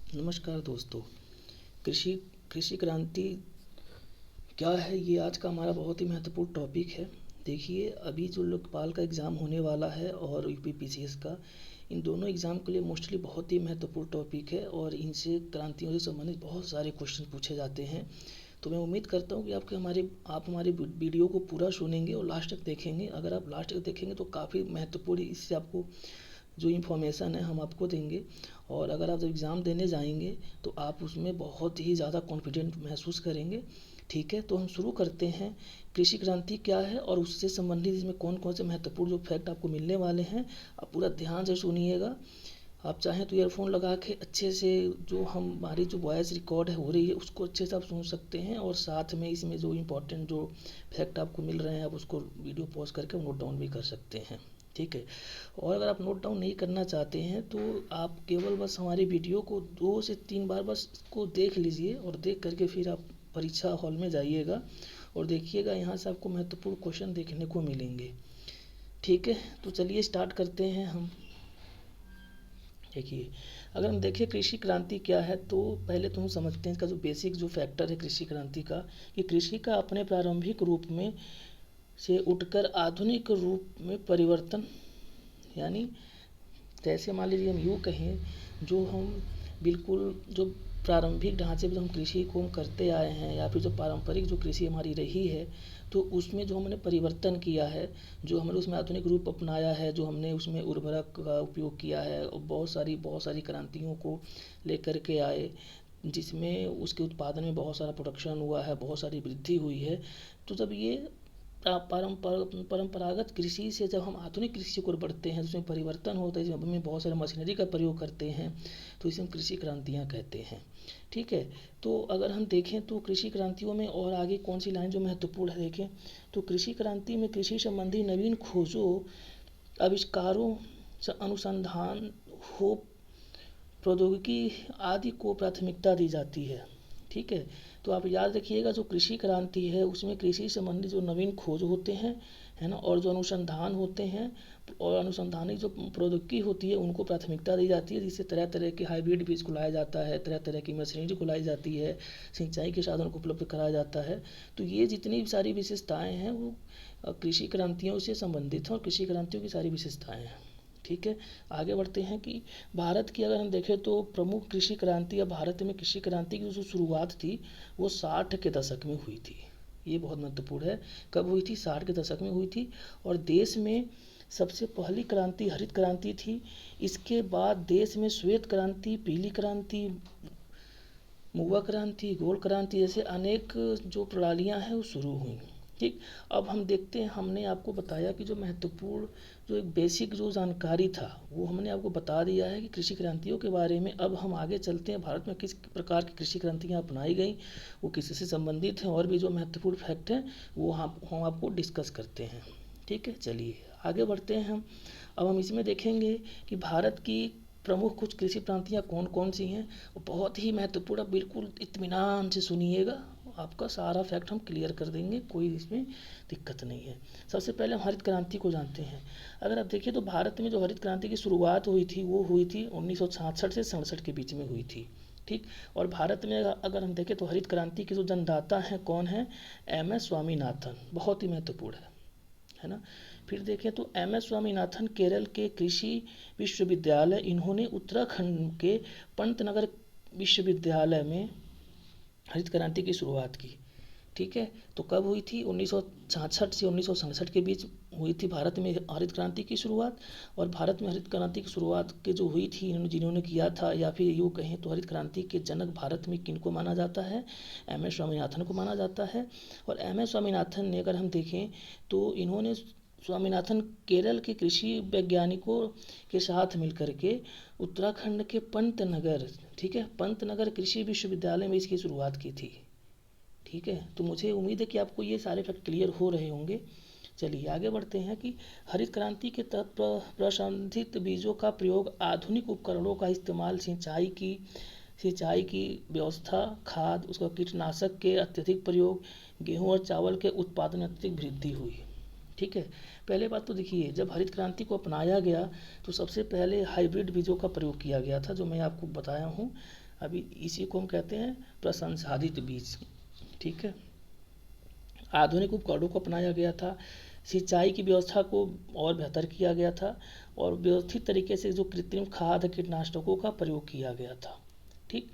नमस्कार दोस्तों। कृषि कृषि क्रांति क्या है, ये आज का हमारा बहुत ही महत्वपूर्ण टॉपिक है। देखिए, अभी जो लोकपाल का एग्ज़ाम होने वाला है और यूपीपीसीएस का, इन दोनों एग्ज़ाम के लिए मोस्टली बहुत ही महत्वपूर्ण टॉपिक है और इनसे क्रांतियों से संबंधित बहुत सारे क्वेश्चन पूछे जाते हैं। तो मैं उम्मीद करता हूँ कि आप हमारे वीडियो को पूरा सुनेंगे और लास्ट तक देखेंगे। अगर आप लास्ट तक देखेंगे तो काफ़ी महत्वपूर्ण इससे आपको जो इन्फॉर्मेशन है हम आपको देंगे। और अगर आप जब एग्ज़ाम देने जाएंगे तो आप उसमें बहुत ही ज़्यादा कॉन्फिडेंट महसूस करेंगे। ठीक है, तो हम शुरू करते हैं। कृषि क्रांति क्या है और उससे संबंधित इसमें कौन कौन से महत्वपूर्ण जो फैक्ट आपको मिलने वाले हैं, आप पूरा ध्यान से सुनिएगा। आप चाहें तो ईयरफोन लगा के अच्छे से जो हमारी जो वॉइस रिकॉर्ड है हो रही है उसको अच्छे से आप सुन सकते हैं, और साथ में इसमें जो इम्पोर्टेंट जो फैक्ट आपको मिल रहे हैं आप उसको वीडियो पॉज करके नोट डाउन भी कर सकते हैं। ठीक है, और अगर आप नोट डाउन नहीं करना चाहते हैं तो आप केवल बस हमारी वीडियो को 2 से 3 बार बस इसको देख लीजिए, और देख करके फिर आप परीक्षा हॉल में जाइएगा और देखिएगा, यहाँ से आपको महत्वपूर्ण क्वेश्चन देखने को मिलेंगे। ठीक है, तो चलिए स्टार्ट करते हैं हम। देखिए, अगर हम देखें कृषि क्रांति क्या है तो पहले तो हम समझते हैं इसका जो बेसिक जो फैक्टर है कृषि क्रांति का, कि कृषि का अपने प्रारंभिक रूप में से उठकर आधुनिक रूप में परिवर्तन, यानी जैसे मान लीजिए हम यूँ कहें, जो हम बिल्कुल जो प्रारंभिक ढांचे में जो हम कृषि को हम करते आए हैं या फिर जो पारंपरिक जो कृषि हमारी रही है, तो उसमें जो हमने परिवर्तन किया है, जो हमने उसमें आधुनिक रूप अपनाया है, जो हमने उसमें उर्वरक का उपयोग किया है और बहुत सारी क्रांतियों को लेकर के आए, जिसमें उसके उत्पादन में बहुत सारा प्रोडक्शन हुआ है, बहुत सारी वृद्धि हुई है। तो जब ये परंपरागत कृषि से जब हम आधुनिक कृषि को बढ़ते हैं, उसमें परिवर्तन होता है, जब हमें बहुत सारे मशीनरी का प्रयोग करते हैं, तो इसे हम कृषि क्रांतियाँ कहते हैं। ठीक है, तो अगर हम देखें तो कृषि क्रांतियों में और आगे कौन सी लाइन जो महत्वपूर्ण है देखें, तो कृषि क्रांति में कृषि संबंधी नवीन खोजों, आविष्कारों से अनुसंधान हो, प्रौद्योगिकी आदि को प्राथमिकता दी जाती है। ठीक है, तो आप याद रखिएगा, जो कृषि क्रांति है उसमें कृषि संबंधी जो नवीन खोज होते हैं, है ना, और जो अनुसंधान होते हैं और अनुसंधानिक जो प्रौद्योगिकी होती है उनको प्राथमिकता दी जाती है, जिससे तरह तरह के हाइब्रिड बीज को लाया जाता है, तरह तरह की मशीनरी को लाई जाती है, सिंचाई के साधन को उपलब्ध कराया जाता है। तो ये जितनी सारी विशेषताएँ हैं वो कृषि क्रांतियों से संबंधित हैं और कृषि क्रांतियों की सारी विशेषताएँ हैं। ठीक है, आगे बढ़ते हैं कि भारत की अगर हम देखें तो प्रमुख कृषि क्रांति या भारत में कृषि क्रांति की जो शुरुआत थी वो 60 के दशक में हुई थी। ये बहुत महत्वपूर्ण है, कब हुई थी? 60 के दशक में हुई थी। और देश में सबसे पहली क्रांति हरित क्रांति थी। इसके बाद देश में श्वेत क्रांति, पीली क्रांति, मुआ क्रांति, गोल क्रांति जैसे अनेक जो प्रणालियाँ हैं वो शुरू हुई। ठीक, अब हम देखते हैं, हमने आपको बताया कि जो महत्वपूर्ण जो एक बेसिक जो जानकारी था वो हमने आपको बता दिया है कि कृषि क्रांतियों के बारे में। अब हम आगे चलते हैं, भारत में किस प्रकार की कृषि क्रांतियाँ अपनाई गई, वो किससे संबंधित हैं, और भी जो महत्वपूर्ण फैक्ट हैं वो हम आपको डिस्कस करते हैं। ठीक है, चलिए आगे बढ़ते हैं हम। अब हम इसमें देखेंगे कि भारत की प्रमुख कुछ कृषि क्रांतियाँ कौन कौन सी हैं। बहुत ही महत्वपूर्ण, बिल्कुल इत्मीनान से सुनिएगा, आपका सारा फैक्ट हम क्लियर कर देंगे, कोई इसमें दिक्कत नहीं है। सबसे पहले हम हरित क्रांति को जानते हैं। अगर आप देखिए तो भारत में जो हरित क्रांति की शुरुआत हुई थी वो हुई थी 1966 से 67 के बीच में हुई थी। ठीक, और भारत में अगर हम देखें तो हरित क्रांति के जो जन्मदाता हैं कौन है? एम एस स्वामीनाथन, बहुत ही महत्वपूर्ण है ना। फिर देखें तो एम एस स्वामीनाथन केरल के कृषि विश्वविद्यालय, इन्होंने उत्तराखंड के पंतनगर विश्वविद्यालय में हरित क्रांति की शुरुआत की। ठीक है, तो कब हुई थी? 1966 से 1967 के बीच हुई थी भारत में हरित क्रांति की शुरुआत। और भारत में हरित क्रांति की शुरुआत के जो हुई थी, जिन्होंने किया था, या फिर यूँ कहें तो हरित क्रांति के जनक भारत में किनको माना जाता है? एम एस स्वामीनाथन को माना जाता है। और एम एस स्वामीनाथन ने अगर हम देखें तो इन्होंने स्वामीनाथन केरल के कृषि वैज्ञानिकों के साथ मिलकर के उत्तराखंड के पंतनगर, ठीक है, पंतनगर कृषि विश्वविद्यालय में इसकी शुरुआत की थी। ठीक है, तो मुझे उम्मीद है कि आपको ये सारे फैक्ट क्लियर हो रहे होंगे। चलिए आगे बढ़ते हैं कि हरित क्रांति के तहत प्रसंस्कृत बीजों का प्रयोग, आधुनिक उपकरणों का इस्तेमाल, सिंचाई की व्यवस्था, खाद, उसका कीटनाशक के अत्यधिक प्रयोग, गेहूं और चावल के उत्पादन में अत्यधिक वृद्धि हुई। ठीक है, पहले बात तो देखिए, जब हरित क्रांति को अपनाया गया तो सबसे पहले हाइब्रिड बीजों का प्रयोग किया गया था, जो मैं आपको बताया हूँ। अभी इसी को हम कहते हैं प्रसंसाधित बीज। ठीक है, आधुनिक उपकरणों को अपनाया गया था, सिंचाई की व्यवस्था को और बेहतर किया गया था, और व्यवस्थित तरीके से जो कृत्रिम खाद कीटनाशकों का प्रयोग किया गया था। ठीक,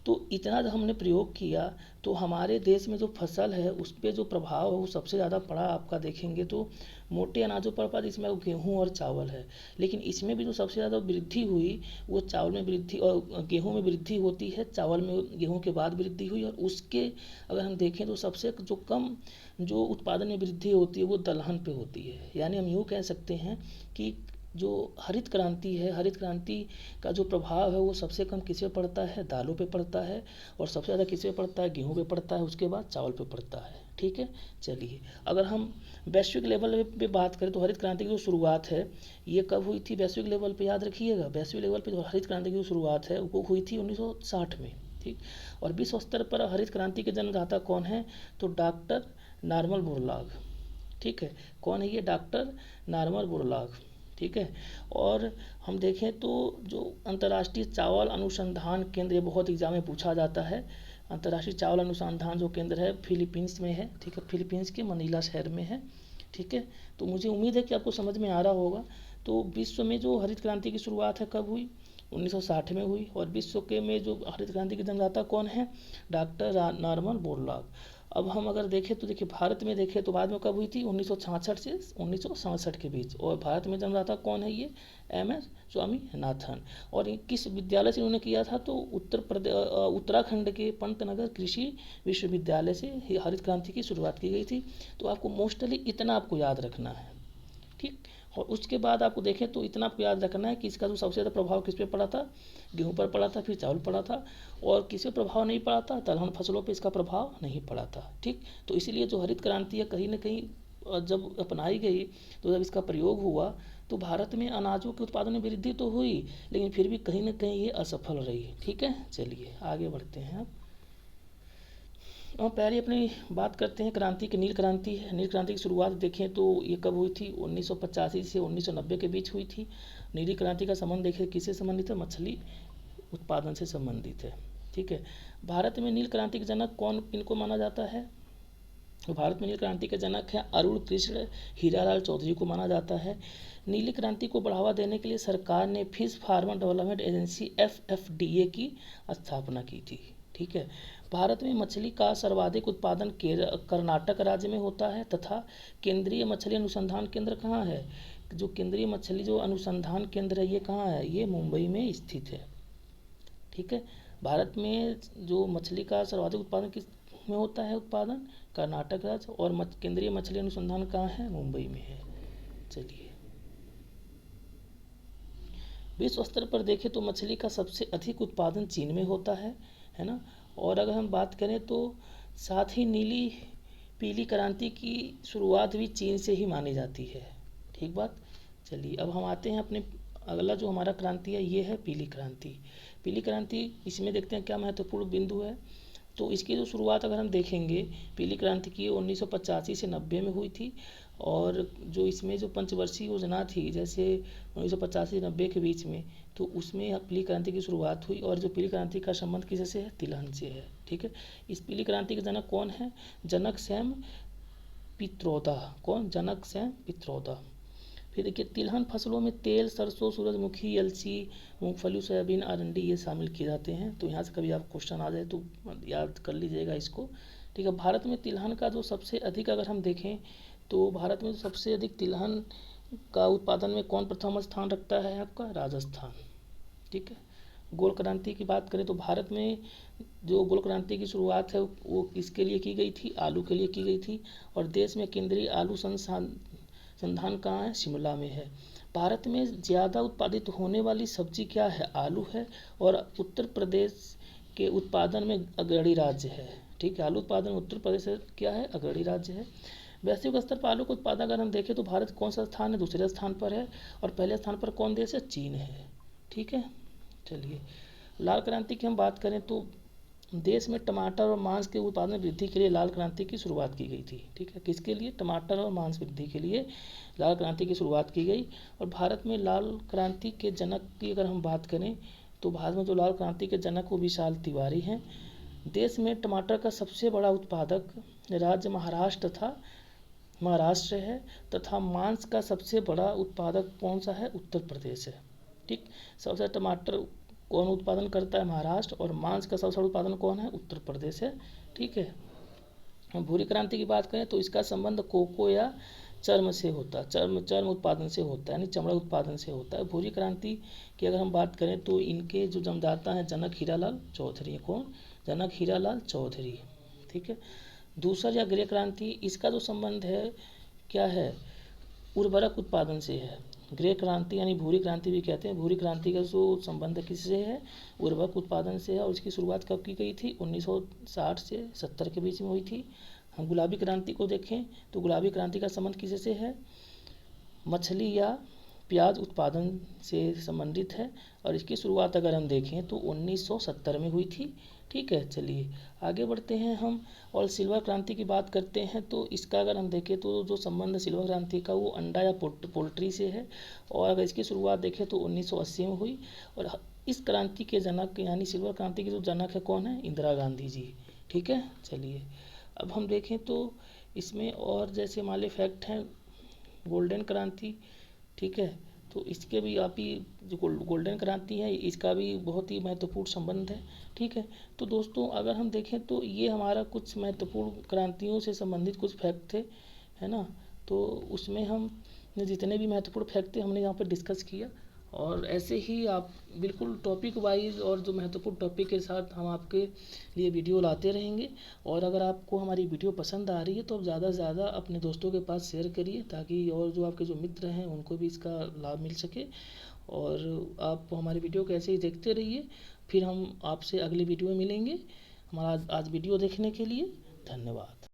तो इतना जब हमने प्रयोग किया तो हमारे देश में जो फसल है उस पर जो प्रभाव है वो सबसे ज़्यादा पड़ा। आपका देखेंगे तो मोटे अनाजों पर पड़ा, जिसमें गेहूँ और चावल है, लेकिन इसमें भी जो सबसे ज़्यादा वृद्धि हुई वो चावल में वृद्धि और गेहूँ में वृद्धि होती है, चावल में गेहूँ के बाद वृद्धि हुई। और उसके अगर हम देखें तो सबसे जो कम जो उत्पादन में वृद्धि होती है वो दलहन पे होती है। यानी हम यूँ कह सकते हैं कि जो हरित क्रांति है, हरित क्रांति का जो प्रभाव है वो सबसे कम किस पे पड़ता है, दालों पे पड़ता है, और सबसे ज़्यादा किस पे पड़ता है, गेहूं पे पड़ता है, उसके बाद चावल पे पड़ता है। ठीक है, चलिए अगर हम वैश्विक लेवल पे बात करें तो हरित क्रांति की जो शुरुआत है ये कब हुई थी वैश्विक लेवल पे, याद रखिएगा, वैश्विक लेवल पे जो हरित क्रांति की जो शुरुआत है वो हुई थी 1960 में। ठीक, और विश्व स्तर पर हरित क्रांति के जन्मदाता कौन है, तो डॉक्टर नॉर्मन बोरलॉग। ठीक है, कौन है ये, डॉक्टर नॉर्मन बोरलॉग। ठीक है, और हम देखें तो जो अंतर्राष्ट्रीय चावल अनुसंधान केंद्र, ये बहुत एग्जाम में पूछा जाता है। अंतर्राष्ट्रीय चावल अनुसंधान जो केंद्र है फिलीपींस में है। ठीक है, फिलीपींस के मनीला शहर में है। ठीक है, तो मुझे उम्मीद है कि आपको समझ में आ रहा होगा। तो विश्व में जो हरित क्रांति की शुरुआत है कब हुई, 1960 में हुई, और विश्व के में जो हरित क्रांति के जन्मदाता कौन है, डॉक्टर नॉर्मन बोरलॉग। अब हम अगर देखें तो देखिए भारत में देखें तो बाद में कब हुई थी, 1966 से 1967 के बीच, और भारत में जन्मदाता कौन है, ये MS स्वामीनाथन। और ये किस विद्यालय से उन्होंने किया था, तो उत्तराखंड के पंतनगर कृषि विश्वविद्यालय से हरित क्रांति की शुरुआत की गई थी। तो आपको मोस्टली इतना आपको याद रखना है। ठीक, और उसके बाद आपको देखें तो इतना आपको याद रखना है कि इसका जो सबसे ज़्यादा प्रभाव किस पे पड़ा था, गेहूं पर पड़ा था, फिर चावल पड़ा था, और किस पे प्रभाव नहीं पड़ा था, दलहन फसलों पे इसका प्रभाव नहीं पड़ा था। ठीक, तो इसीलिए जो हरित क्रांति है कहीं ना कहीं जब अपनाई गई, तो जब इसका प्रयोग हुआ तो भारत में अनाजों के उत्पादन में वृद्धि तो हुई, लेकिन फिर भी कहीं ना कहीं ये असफल रही। ठीक है, चलिए आगे बढ़ते हैं अब। और पहले अपनी बात करते हैं क्रांति की, नील क्रांति है। नील क्रांति की शुरुआत देखें तो ये कब हुई थी, 1985 से 1990 के बीच हुई थी। नीली क्रांति का संबंध देखें किससे संबंधित है, मछली उत्पादन से संबंधित है। ठीक है, भारत में नील क्रांति के जनक कौन इनको माना जाता है, भारत में नील क्रांति के जनक है अरुण कृष्ण हीरालाल चौधरी को माना जाता है। नीली क्रांति को बढ़ावा देने के लिए सरकार ने fish farmer development agency FFDA की स्थापना की थी। ठीक है, भारत में मछली का सर्वाधिक उत्पादन कर्नाटक राज्य में होता है, तथा केंद्रीय मछली अनुसंधान केंद्र कहाँ है, जो केंद्रीय मछली जो अनुसंधान केंद्र है ये कहाँ है, ये मुंबई में स्थित है। ठीक है, भारत में जो मछली का सर्वाधिक उत्पादन किस में होता है, उत्पादन कर्नाटक राज्य, और केंद्रीय मछली अनुसंधान कहाँ है, मुंबई में है। चलिए विश्व स्तर पर देखें तो मछली का सबसे अधिक उत्पादन चीन में होता है ना। और अगर हम बात करें तो साथ ही नीली पीली क्रांति की शुरुआत भी चीन से ही मानी जाती है। ठीक बात, चलिए अब हम आते हैं अपने अगला जो हमारा क्रांति है ये है पीली क्रांति। पीली क्रांति इसमें देखते हैं क्या महत्वपूर्ण बिंदु है। तो इसकी जो शुरुआत अगर हम देखेंगे पीली क्रांति की 1985 से 90 में हुई थी, और जो इसमें जो पंचवर्षीय योजना थी जैसे 1985 से 90 के बीच में, तो उसमें पीली क्रांति की शुरुआत हुई। और जो पीली क्रांति का संबंध किससे है, तिलहन से है। ठीक है, इस पीली क्रांति के जनक कौन है, जनक सैम पित्रोदा। कौन, जनक सैम पित्रोदा। फिर देखिए तिलहन फसलों में तेल, सरसों, सूरजमुखी, अलसी, मूंगफली, सोयाबीन, अरंडी ये शामिल किए जाते हैं। तो यहाँ से कभी आप क्वेश्चन आ जाए तो याद कर लीजिएगा इसको। ठीक है, भारत में तिलहन का जो सबसे अधिक अगर हम देखें तो भारत में सबसे अधिक तिलहन का उत्पादन में कौन प्रथम स्थान रखता है, आपका राजस्थान। ठीक है, गोल क्रांति की बात करें तो भारत में जो गोल क्रांति की शुरुआत है वो किसके लिए की गई थी, आलू के लिए की गई थी। और देश में केंद्रीय आलू संधान कहाँ है, शिमला में है। भारत में ज़्यादा उत्पादित होने वाली सब्जी क्या है, आलू है, और उत्तर प्रदेश के उत्पादन में अग्रणी राज्य है। ठीक है, आलू उत्पादन उत्तर प्रदेश क्या है, अग्रणी राज्य है। वैश्विक स्तर पर आलू का उत्पादन अगर हम देखें तो भारत कौन सा स्थान है, दूसरे स्थान पर है, और पहले स्थान पर कौन देश है, चीन है। ठीक है, चलिए लाल क्रांति की हम बात करें तो देश में टमाटर और मांस के उत्पादन वृद्धि के लिए लाल क्रांति की शुरुआत की गई थी। ठीक है, किसके लिए, टमाटर और मांस वृद्धि के लिए लाल क्रांति की शुरुआत की गई। और भारत में लाल क्रांति के जनक की अगर हम बात करें तो भारत में जो लाल क्रांति के जनक वो विशाल तिवारी हैं। देश में टमाटर का सबसे बड़ा उत्पादक राज्य महाराष्ट्र है तथा मांस का सबसे बड़ा उत्पादक कौन सा है? उत्तर प्रदेश है। ठीक, सबसे टमाटर कौन उत्पादन करता है? महाराष्ट्र। और मांस का सबसे बड़ा उत्पादन कौन है? उत्तर प्रदेश है। ठीक है। भूरी क्रांति की बात करें तो इसका संबंध कोको या चर्म से होता है, चर्म उत्पादन से होता है, यानी चमड़ा उत्पादन से होता है। भूरी क्रांति की अगर हम बात करें तो इनके जो जन्मदाता हैं जनक हीरालाल चौधरी। कौन? जनक हीरालाल चौधरी। ठीक है। दूसर या ग्रे क्रांति, इसका जो संबंध है क्या है? उर्वरक उत्पादन से है। ग्रे क्रांति यानी भूरी क्रांति भी कहते हैं। भूरी क्रांति का जो संबंध किससे है? उर्वरक उत्पादन से है। और इसकी शुरुआत कब की गई थी? 1960 से 70 के बीच में हुई थी। हम गुलाबी क्रांति को देखें तो गुलाबी क्रांति का संबंध किससे है? मछली या प्याज उत्पादन से संबंधित है। और इसकी शुरुआत अगर हम देखें तो 1970 में हुई थी। ठीक है। चलिए आगे बढ़ते हैं हम और सिल्वर क्रांति की बात करते हैं। तो इसका अगर हम देखें तो जो संबंध सिल्वर क्रांति का वो अंडा या पोल्ट्री से है। और अगर इसकी शुरुआत देखें तो 1980 में हुई। और इस क्रांति के जनक यानी सिल्वर क्रांति के जो जनक है कौन है? इंदिरा गांधी जी। ठीक है। चलिए अब हम देखें तो इसमें और जैसे मान लीजिए फैक्ट हैं गोल्डन क्रांति। ठीक है। तो इसके भी आप ही जो गोल्डन क्रांति है इसका भी बहुत ही महत्वपूर्ण संबंध है। ठीक है। तो दोस्तों अगर हम देखें तो ये हमारा कुछ महत्वपूर्ण क्रांतियों से संबंधित कुछ फैक्ट थे, है ना। तो उसमें हम जितने भी महत्वपूर्ण फैक्ट थे हमने यहाँ पर डिस्कस किया। और ऐसे ही आप बिल्कुल टॉपिक वाइज और जो महत्वपूर्ण टॉपिक के साथ हम आपके लिए वीडियो लाते रहेंगे। और अगर आपको हमारी वीडियो पसंद आ रही है तो आप ज़्यादा से ज़्यादा अपने दोस्तों के पास शेयर करिए ताकि और जो आपके जो मित्र हैं उनको भी इसका लाभ मिल सके। और आप हमारी वीडियो को ऐसे ही देखते रहिए। फिर हम आपसे अगली वीडियो में मिलेंगे। हमारा आज वीडियो देखने के लिए धन्यवाद।